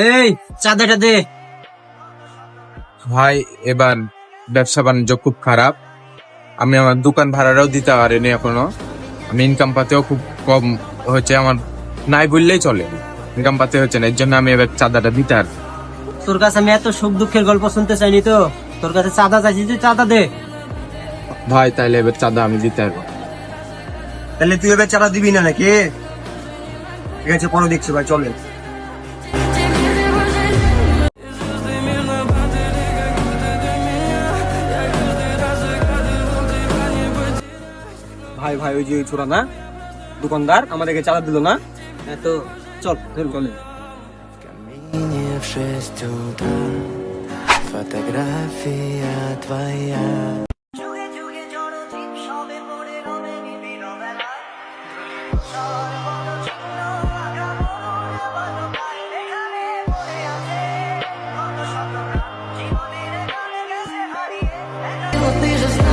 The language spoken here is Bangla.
এই চাঁদাটা দে। ভাই এবার ব্যবসা বাণিজ্য খুব খারাপ, আমি আমার দোকান ভাড়াটাও দিতে পারিনি এখনো, আমি ইনকাম পাতেও খুব কম হচ্ছে, আমার নাই বললেই চলে, ইনকাম পাতে হচ্ছে না, এর জন্য আমি এবার চাঁদাটা দিতে আর। তোর কাছে আমি এত সুখ দুঃখের গল্প শুনতে চাইনি তো, তোর কাছে চাঁদা চাইছি, তুই চাঁদা দে। ভাই তাইলে এবার চাঁদা আমি দিতে পারবো। তাহলে তুই এবার চাঁদা দিবি না নাকি? ঠিক আছে, পরে দেখছি ভাই, চলেন। ভাই ভাই ওই যে ছোড়া না দোকানদার আমাদেরকে চাঁদা দিল না, তো চল চলেন। Камине в 6 утра, фотография твоя. Вот ты же